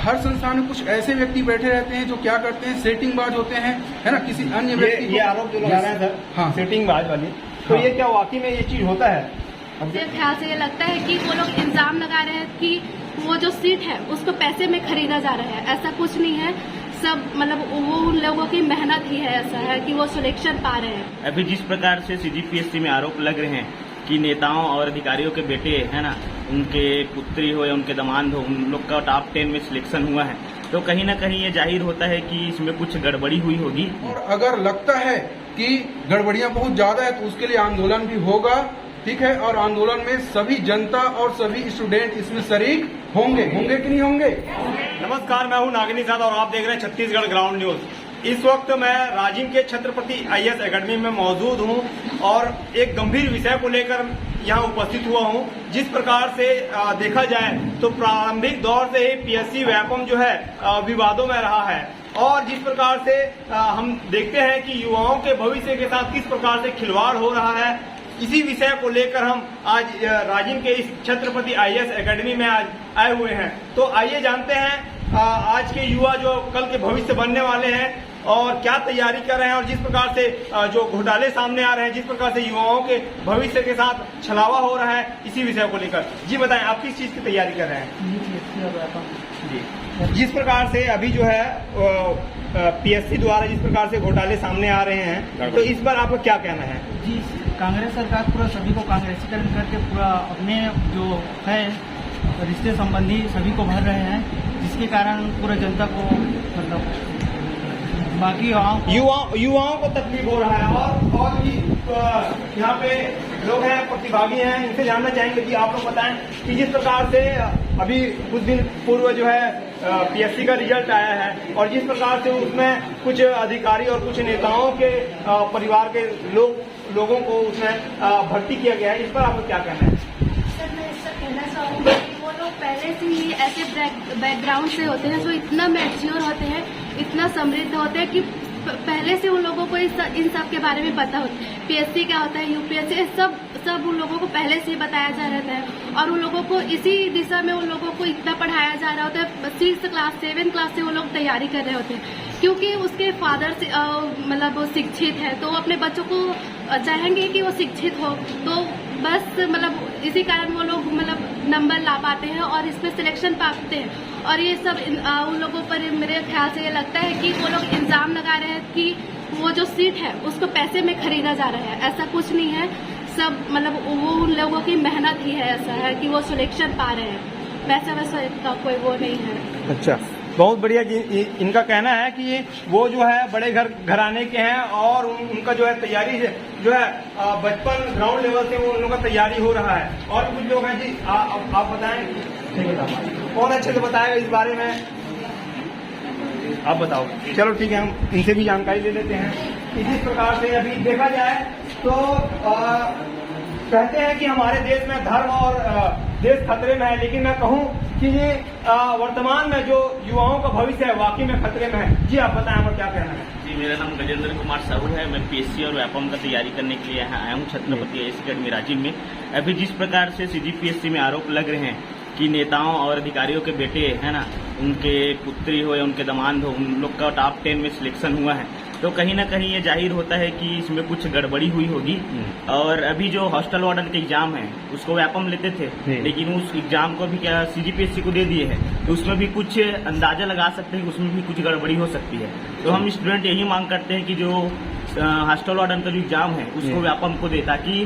हर संस्थान में कुछ ऐसे व्यक्ति बैठे रहते हैं जो क्या करते हैं, सेटिंगबाज होते हैं, है ना, किसी अन्य व्यक्ति ये आरोप जो लगा रहे हैं सर, हाँ, सेटिंगबाज वाली, तो ये क्या वाकई में ये चीज होता है? मेरे ख्याल से ये लगता है कि वो लोग इल्जाम लगा रहे हैं कि वो जो सीट है उसको पैसे में खरीदा जा रहा है। ऐसा कुछ नहीं है, सब मतलब वो उन लोगों की मेहनत ही है, ऐसा है कि वो सिलेक्शन पा रहे हैं। अभी जिस प्रकार से सीजीपीएससी में आरोप लग रहे हैं कि नेताओं और अधिकारियों के बेटे है ना, उनके पुत्री हो या उनके दामाद हो, उन लोग का टॉप 10 में सिलेक्शन हुआ है, तो कहीं ना कहीं ये जाहिर होता है कि इसमें कुछ गड़बड़ी हुई होगी। और अगर लगता है कि गड़बड़ियां बहुत ज्यादा है तो उसके लिए आंदोलन भी होगा, ठीक है, और आंदोलन में सभी जनता और सभी स्टूडेंट इसमें शरीक होंगे कि नहीं होंगे? नमस्कार, मैं हूं नागिनी साथ और आप देख रहे हैं छत्तीसगढ़ ग्राउंड न्यूज। इस वक्त मैं राजिम के छत्रपति IAS एकेडमी में मौजूद हूं और एक गंभीर विषय को लेकर यहां उपस्थित हुआ हूं। जिस प्रकार से देखा जाए तो प्रारंभिक दौर से ही PSC व्यापम जो है विवादों में रहा है और जिस प्रकार से हम देखते हैं कि युवाओं के भविष्य के साथ किस प्रकार से खिलवाड़ हो रहा है, इसी विषय को लेकर हम आज राजिम के इस छत्रपति IAS एकेडमी में आज आए हुए हैं। तो आइए जानते हैं आज के युवा जो कल के भविष्य बनने वाले हैं और क्या तैयारी कर रहे हैं और जिस प्रकार से जो घोटाले सामने आ रहे हैं, जिस प्रकार से युवाओं के भविष्य के साथ छलावा हो रहा है, इसी विषय को लेकर। जी बताएं, आप किस चीज की तैयारी कर रहे हैं? जी, जिस प्रकार से अभी जो है PSC द्वारा जिस प्रकार से घोटाले सामने आ रहे हैं, तो इस पर आपका क्या कहना है? जी, कांग्रेस सरकार पूरा सभी को कांग्रेसीकरण करके पूरा अपने जो है रिश्ते संबंधी सभी को भर रहे हैं, जिसके कारण पूरा जनता को मतलब बाकी युवाओं को तकलीफ हो रहा है। और भी यहाँ पे लोग हैं, प्रतिभागी हैं, इनसे जानना चाहेंगे कि आप लोग बताएं कि जिस प्रकार से अभी कुछ दिन पूर्व जो है PSC का रिजल्ट आया है और जिस प्रकार से उसमें कुछ अधिकारी और कुछ नेताओं के परिवार के लोगों को उसमें भर्ती किया गया है, इस पर आपको क्या कहना है? सर, मैं इससे कहना चाहूँगी कि वो लोग पहले से ही ऐसे बैकग्राउंड से होते हैं जो इतना मैच्योर होते हैं, इतना समृद्ध होते हैं कि पहले से उन लोगों को इन सब के बारे में पता होता है। PSC क्या होता है, UPSC, सब उन लोगों को पहले से ही बताया जा रहा है और उन लोगों को इसी दिशा में उन लोगों को इतना पढ़ाया जा रहा होता है। 6th क्लास 7th क्लास से वो लोग तैयारी कर रहे होते हैं क्योंकि उसके फादर से मतलब वो शिक्षित है, तो अपने बच्चों को चाहेंगे कि वो शिक्षित हो, तो बस मतलब इसी कारण वो लोग मतलब नंबर ला पाते हैं और इसमें सिलेक्शन पाते हैं। और ये सब उन लोगों पर मेरे ख्याल से ये लगता है कि वो लोग इल्जाम लगा रहे हैं कि वो जो सीट है उसको पैसे में खरीदा जा रहा है। ऐसा कुछ नहीं है, सब मतलब वो उन लोगों की मेहनत ही है, ऐसा है कि वो सिलेक्शन पा रहे हैं, वैसा का कोई वो नहीं है। अच्छा, बहुत बढ़िया। कि इनका कहना है कि वो जो है बड़े घराने के हैं और उनका जो है तैयारी जो है बचपन ग्राउंड लेवल से वो उन लोगों का तैयारी हो रहा है। और कुछ लोग हैं जी, आप बताएं, कौन अच्छे से बताएगा इस बारे में? आप बताओ। चलो ठीक है, हम इनसे भी जानकारी ले लेते हैं। इसी प्रकार से अभी देखा जाए तो कहते हैं कि हमारे देश में धर्म और देश खतरे में है, लेकिन मैं कहूं कि ये वर्तमान में जो युवाओं का भविष्य है वाकई में खतरे में है। जी आप बताएं, आपका क्या कहना है? जी, मेरा नाम गजेंद्र कुमार साहू है। मैं PSC और व्यापम का तैयारी करने के लिए यहाँ आया हूँ छत्रपति IAS एकेडमी राजिम में। अभी जिस प्रकार से CGPSC में आरोप लग रहे हैं कि नेताओं और अधिकारियों के बेटे है ना, उनके पुत्री हो या उनके दामाद हो, उन लोग का टॉप 10 में सिलेक्शन हुआ है, तो कहीं ना कहीं ये जाहिर होता है कि इसमें कुछ गड़बड़ी हुई होगी। और अभी जो हॉस्टल वार्डन के एग्जाम है उसको व्यापम लेते थे, लेकिन उस एग्जाम को भी क्या CGPSC को दे दिए हैं, तो उसमें भी कुछ अंदाजा लगा सकते हैं कि उसमें भी कुछ गड़बड़ी हो सकती है। तो हम स्टूडेंट यही मांग करते हैं कि जो हॉस्टल वार्डन का जो एग्जाम है उसको व्यापम को दे, ताकि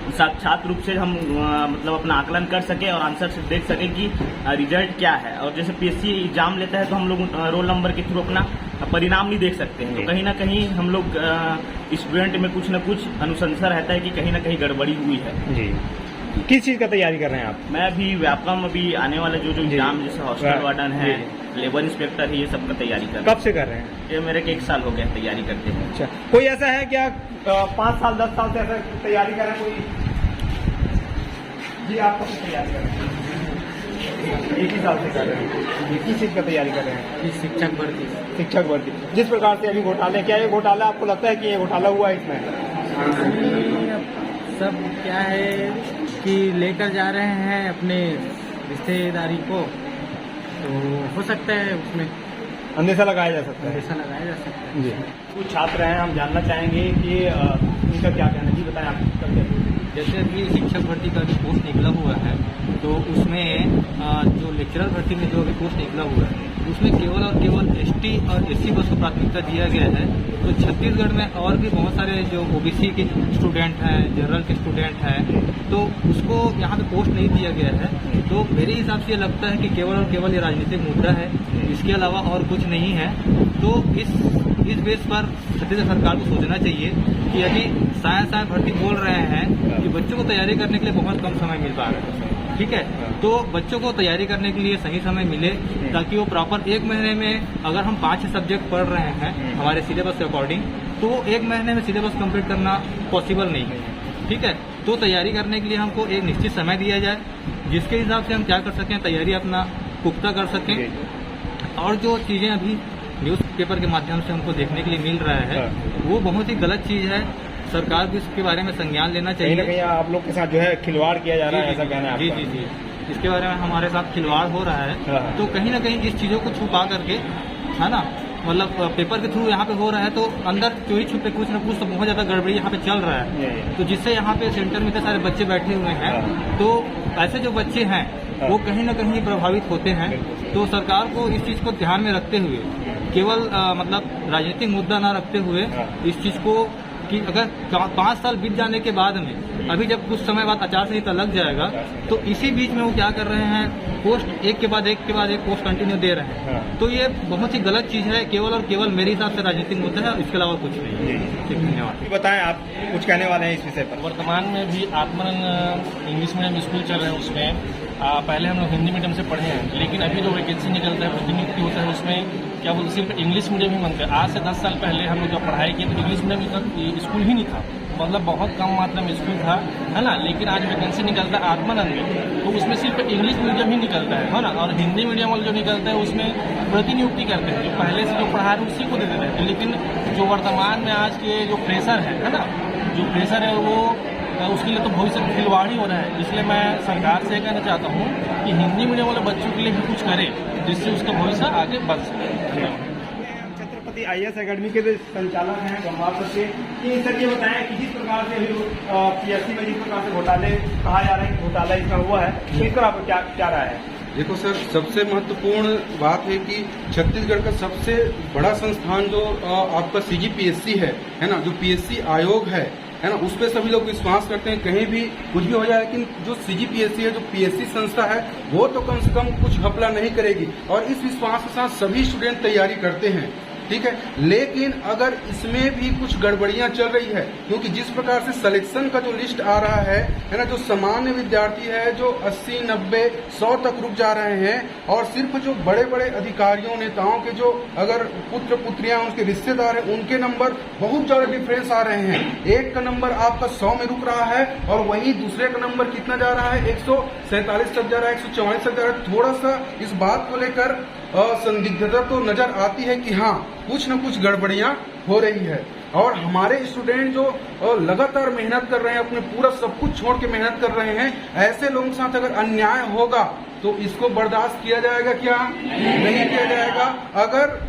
साक्षात रूप से हम मतलब अपना आकलन कर सके और आंसर से देख सके कि रिजल्ट क्या है। और जैसे PSC एग्जाम लेता है तो हम लोग रोल नंबर के थ्रू अपना परिणाम नहीं देख सकते हैं, तो कहीं ना कहीं हम लोग स्टूडेंट में कुछ न कुछ अनुशंसा रहता है कि कहीं ना कहीं गड़बड़ी हुई है। जी, किस चीज का तैयारी कर रहे हैं आप? मैं अभी व्यापम अभी आने वाला जो एग्जाम जैसे हॉस्टल वार्डन है, लेबर इंस्पेक्टर है, ये सब का तैयारी कर रहे हैं। कब से कर रहे हैं? ये मेरे के 1 साल हो गया तैयारी करते हैं। अच्छा, कोई ऐसा है क्या 5 साल 10 साल से ऐसा तैयारी कर रहे हैं कोई? जी, आप कब से तैयारी कर रहे हैं? 1 ही साल से कर रहे हैं। किस चीज का तैयारी कर रहे हैं? शिक्षक भर्ती। शिक्षक भर्ती। जिस प्रकार से अभी घोटाले, क्या ये घोटाला आपको लगता है कि ये घोटाला हुआ है इसमें? सब क्या है कि लेकर जा रहे हैं अपने रिश्तेदारी को, तो हो सकता है उसमें अंदेशा लगाया जा सकता है। ऐसा लगाया जा सकता है। जी, कुछ छात्र हैं, हम जानना चाहेंगे कि उनका क्या कहना है। जी बताएं आप क्या कहते हैं। जैसे अभी शिक्षक भर्ती का भी पोस्ट निकला हुआ है, तो उसमें जो लेक्चरर भर्ती में जो अभी पोस्ट निकला हुआ है उसमें केवल और केवल एसटी और एससी बस को प्राथमिकता दिया गया है। तो छत्तीसगढ़ में और भी बहुत सारे जो ओबीसी के स्टूडेंट हैं, जनरल के स्टूडेंट हैं, तो उसको यहाँ पे पोस्ट नहीं दिया गया है। तो मेरे हिसाब से ये लगता है कि केवल और केवल ये राजनीतिक मुद्दा है, इसके अलावा और कुछ नहीं है। तो इस बेस पर छत्तीसगढ़ सरकार को सोचना चाहिए कि यदि साया भर्ती बोल रहे हैं कि बच्चों को तैयारी करने के लिए बहुत कम समय मिल पा रहा है, ठीक है, तो बच्चों को तैयारी करने के लिए सही समय मिले, ताकि वो प्रॉपर एक महीने में अगर हम 5 सब्जेक्ट पढ़ रहे हैं हमारे सिलेबस के अकॉर्डिंग, तो एक महीने में सिलेबस कंप्लीट करना पॉसिबल नहीं है, ठीक है। तो तैयारी करने के लिए हमको एक निश्चित समय दिया जाए, जिसके हिसाब से हम क्या कर सकें, तैयारी अपना पुख्ता कर सकें। और जो चीज़ें अभी न्यूज़पेपर के माध्यम से हमको देखने के लिए मिल रहा है वो बहुत ही गलत चीज़ है। सरकार को इसके बारे में संज्ञान लेना चाहिए। कहीं ना कहीं आप लोग के साथ जो है खिलवाड़ किया जा रहा है, ऐसा कहना है जी आपका? जी जी, इसके बारे में हमारे साथ खिलवाड़ हो रहा है। तो कहीं ना कहीं इस चीज़ों को छुपा करके, है ना, मतलब पेपर के थ्रू यहाँ पे हो रहा है, तो अंदर चोरी छुपे कुछ न कुछ तो बहुत ज़्यादा गड़बड़ी यहाँ पे चल रहा है। तो जिससे यहाँ पे सेंटर में इतने सारे बच्चे बैठे हुए हैं, तो ऐसे जो बच्चे हैं वो कहीं ना कहीं प्रभावित होते हैं। तो सरकार को इस चीज़ को ध्यान में रखते हुए, केवल मतलब राजनीतिक मुद्दा ना रखते हुए इस चीज़ को, कि अगर 5 साल बीत जाने के बाद में, अभी जब कुछ समय बाद आचार संहिता लग जाएगा, तो इसी बीच में वो क्या कर रहे हैं, पोस्ट एक के बाद एक पोस्ट कंटिन्यू दे रहे हैं। तो ये बहुत ही गलत चीज़ है, केवल और केवल मेरे हिसाब से राजनीतिक मुद्दा है, इसके अलावा कुछ नहीं है। ठीक, धन्यवाद। बताएं आप कुछ कहने वाले हैं इस विषय पर। वर्तमान में भी आत्मानंद इंग्लिश मीडियम स्कूल चल रहे हैं, उसमें पहले हम लोग हिंदी मीडियम से पढ़े हैं, लेकिन अभी जो वैकेंसी निकलता है, प्रतिनियुक्ति होता है, उसमें क्या बोलते सिर्फ इंग्लिश मीडियम ही बनता है। आज से 10 साल पहले हम लोग जब पढ़ाई किए तो इंग्लिश मीडियम स्कूल ही नहीं था, मतलब बहुत कम मात्रा में स्कूल था, है ना। लेकिन आज वैकेंसी निकलता है आत्मानंद में, तो उसमें सिर्फ इंग्लिश मीडियम ही निकलता है ना। और हिंदी मीडियम वाला जो निकलता है उसमें प्रतिनियुक्ति करते हैं, जो पहले से जो पढ़ा रहे उसी को दे देते हैं। लेकिन जो वर्तमान में आज के जो फ्रेशर है ना, जो फ्रेशर है वो उसके लिए तो भविष्य में खिलवाड़ ही हो रहा है। इसलिए मैं सरकार से कहना चाहता हूँ कि हिंदी मीडियम वाले बच्चों के लिए भी कुछ करे, जिससे उसका भविष्य आगे बढ़ सके। छत्रपति IAS अकेडमी के जो संचालक हैं गंभीर सर से, कि सर ये बताएं कि जिस प्रकार से PSC में जिस प्रकार से घोटाले कहा जा रहा है, घोटाला इसका हुआ है, तो इस पर आपको क्या राय है? देखो सर, सबसे महत्वपूर्ण बात है कि छत्तीसगढ़ का सबसे बड़ा संस्थान जो आपका CGPSC है ना, जो PSC आयोग है ना, उस पर सभी लोग विश्वास करते हैं, कहीं भी कुछ भी हो जाए। लेकिन जो CGPSC है, जो PSC संस्था है, वो तो कम से कम कुछ घपला नहीं करेगी, और इस विश्वास के साथ सभी स्टूडेंट तैयारी करते हैं, ठीक है। लेकिन अगर इसमें भी कुछ गड़बड़ियां चल रही है, क्योंकि जिस प्रकार से सिलेक्शन का जो लिस्ट आ रहा है ना, जो सामान्य विद्यार्थी है जो 80, 90, 100 तक रुक जा रहे हैं, और सिर्फ जो बड़े बड़े अधिकारियों, नेताओं के जो अगर पुत्र पुत्रियां, उनके रिश्तेदार हैं, उनके नंबर बहुत ज्यादा डिफरेंस आ रहे हैं। एक का नंबर आपका 100 में रुक रहा है, और वहीं दूसरे का नंबर कितना जा रहा है, 147 तक जा रहा है, 144 तक जा रहा है। थोड़ा सा इस बात को लेकर संदिग्धता तो नजर आती है कि हाँ, कुछ न कुछ गड़बड़ियां हो रही है। और हमारे स्टूडेंट जो लगातार मेहनत कर रहे हैं, अपने पूरा सब कुछ छोड़ के मेहनत कर रहे हैं, ऐसे लोगों के साथ अगर अन्याय होगा तो इसको बर्दाश्त किया जाएगा क्या? नहीं किया जाएगा। अगर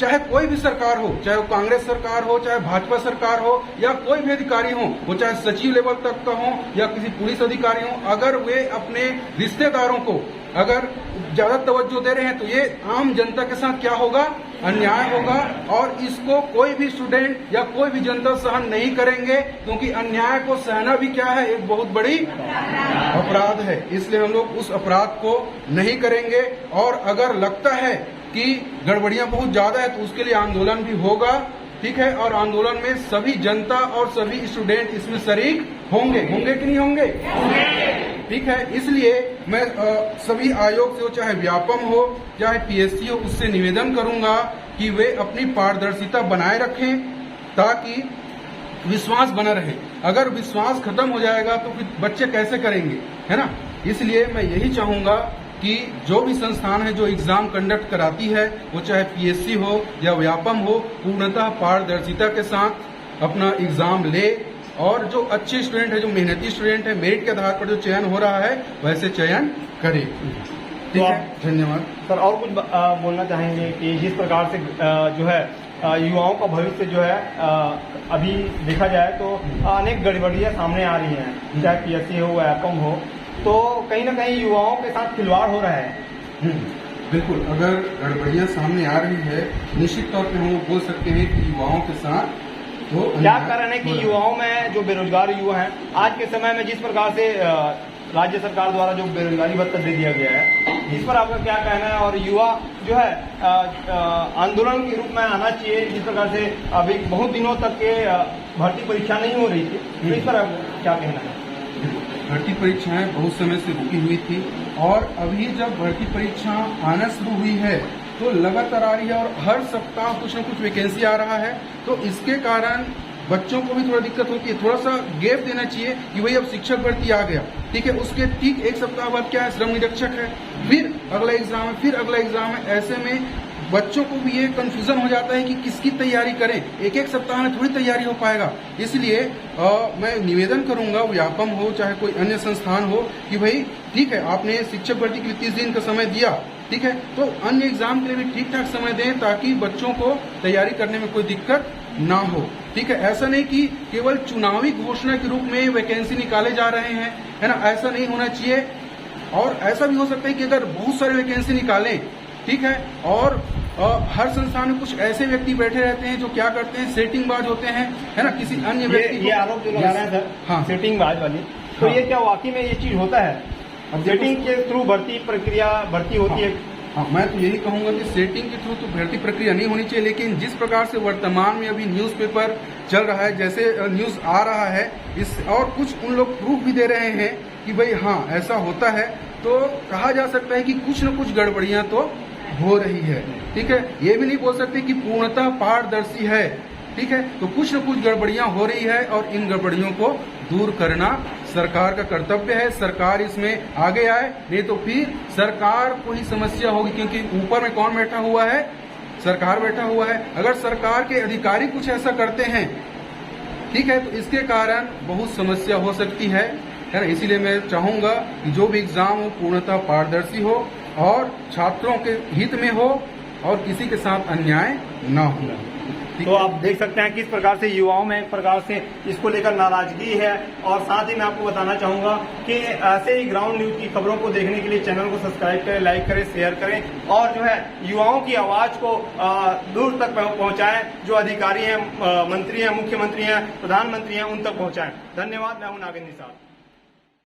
चाहे कोई भी सरकार हो, चाहे वो कांग्रेस सरकार हो, चाहे भाजपा सरकार हो, या कोई भी अधिकारी हो, वो चाहे सचिव लेवल तक का हो या किसी पुलिस अधिकारी हो, अगर वे अपने रिश्तेदारों को अगर ज्यादा तवज्जो दे रहे हैं, तो ये आम जनता के साथ क्या होगा? अन्याय होगा। और इसको कोई भी स्टूडेंट या कोई भी जनता सहन नहीं करेंगे, क्योंकि अन्याय को सहना भी क्या है, एक बहुत बड़ी अपराध है। इसलिए हम लोग उस अपराध को नहीं करेंगे। और अगर लगता है कि गड़बड़ियां बहुत ज्यादा है, तो उसके लिए आंदोलन भी होगा, ठीक है। और आंदोलन में सभी जनता और सभी स्टूडेंट इसमें शरीक होंगे कि नहीं होंगे? ठीक है। इसलिए मैं सभी आयोग से, चाहे व्यापम हो चाहे PSC हो, उससे निवेदन करूंगा कि वे अपनी पारदर्शिता बनाए रखें, ताकि विश्वास बना रहे। अगर विश्वास खत्म हो जाएगा तो फिर बच्चे कैसे करेंगे, है ना। इसलिए मैं यही चाहूंगा कि जो भी संस्थान है जो एग्जाम कंडक्ट कराती है, वो चाहे PSC हो या व्यापम हो, पूर्णतः पारदर्शिता के साथ अपना एग्जाम ले, और जो अच्छे स्टूडेंट है, जो मेहनती स्टूडेंट है, मेरिट के आधार पर जो चयन हो रहा है, वैसे चयन करे। ठीक तो है, धन्यवाद। सर और कुछ बोलना चाहेंगे कि जिस प्रकार से जो है युवाओं का भविष्य जो है अभी देखा जाए तो अनेक गड़बड़ियां सामने आ रही हैं, चाहे पीएससी हो एपम हो, तो कहीं ना कहीं युवाओं के साथ खिलवाड़ हो रहा है। बिल्कुल, अगर गड़बड़ियां सामने आ रही है, निश्चित तौर पे हम वो बोल सकते हैं कि युवाओं के साथ तो क्या कारण है कि युवाओं में जो बेरोजगार युवा हैं, आज के समय में जिस प्रकार से राज्य सरकार द्वारा जो बेरोजगारी भत्ता दे दिया गया है, इस पर आपका क्या कहना है? और युवा जो है आंदोलन के रूप में आना चाहिए, जिस प्रकार से अभी बहुत दिनों तक के भर्ती परीक्षा नहीं हो रही थी, तो इस पर आपका क्या कहना है? भर्ती परीक्षाएं बहुत समय से रुकी हुई थी और अभी जब भर्ती परीक्षा आना शुरू हुई है तो लगातार आ रही है और हर सप्ताह कुछ न कुछ वैकेंसी आ रहा है, तो इसके कारण बच्चों को भी थोड़ा दिक्कत होती है। थोड़ा सा गैप देना चाहिए कि भाई अब शिक्षक भर्ती आ गया, ठीक है, उसके ठीक एक सप्ताह बाद क्या है, श्रम निरीक्षक है, फिर अगला एग्जाम है, फिर अगला एग्जाम है। ऐसे में बच्चों को भी ये कंफ्यूजन हो जाता है कि किसकी तैयारी करें, एक एक सप्ताह में थोड़ी तैयारी हो पाएगा। इसलिए मैं निवेदन करूंगा, व्यापम हो चाहे कोई अन्य संस्थान हो, कि भाई ठीक है, आपने शिक्षक भर्ती के लिए 30 दिन का समय दिया, ठीक है, तो अन्य एग्जाम के लिए भी ठीक ठाक समय दें ताकि बच्चों को तैयारी करने में कोई दिक्कत ना हो, ठीक है। ऐसा नहीं कि केवल चुनावी घोषणा के रूप में वैकेंसी निकाले जा रहे हैं, है ना, ऐसा नहीं होना चाहिए। और ऐसा भी हो सकता है कि अगर बहुत सारे वैकेंसी निकालें, ठीक है, और हर संस्थान में कुछ ऐसे व्यक्ति बैठे रहते हैं जो क्या करते हैं, सेटिंगबाज होते हैं, है ना, किसी अन्य व्यक्ति ये आरोप जो लगा रहे हैं सर, हाँ, सेटिंगबाज वाली, तो ये क्या वाकई में ये चीज होता है? अब सेटिंग के थ्रू भर्ती होती है। हाँ, मैं तो यही कहूंगा कि सेटिंग के थ्रू तो भर्ती प्रक्रिया नहीं होनी चाहिए, लेकिन जिस प्रकार से वर्तमान में अभी न्यूज़पेपर चल रहा है, जैसे न्यूज आ रहा है, इस और कुछ उन लोग प्रूफ भी दे रहे हैं कि भाई हाँ ऐसा होता है, तो कहा जा सकता है कि कुछ न कुछ गड़बड़ियां तो हो रही है, ठीक है। ये भी नहीं बोल सकते कि पूर्णतः पारदर्शी है, ठीक है, तो कुछ न कुछ गड़बड़ियां हो रही है और इन गड़बड़ियों को दूर करना सरकार का कर्तव्य है। सरकार इसमें आगे आए, नहीं तो फिर सरकार को ही समस्या होगी, क्योंकि ऊपर में कौन बैठा हुआ है, सरकार बैठा हुआ है। अगर सरकार के अधिकारी कुछ ऐसा करते हैं, ठीक है, तो इसके कारण बहुत समस्या हो सकती है ना। इसीलिए मैं चाहूंगा कि जो भी एग्जाम हो पूर्णतः पारदर्शी हो और छात्रों के हित में हो और किसी के साथ अन्याय न हो। तो आप देख सकते हैं किस प्रकार से युवाओं में एक प्रकार से इसको लेकर नाराजगी है। और साथ ही मैं आपको बताना चाहूंगा कि ऐसे ही ग्राउंड न्यूज की खबरों को देखने के लिए चैनल को सब्सक्राइब करें, लाइक करें, शेयर करें और जो है युवाओं की आवाज को दूर तक पहुंचाएं। जो अधिकारी हैं, मंत्री हैं, मुख्यमंत्री हैं, प्रधानमंत्री हैं, उन तक पहुंचाएं। धन्यवाद। मैं हूं नागिन निषाद।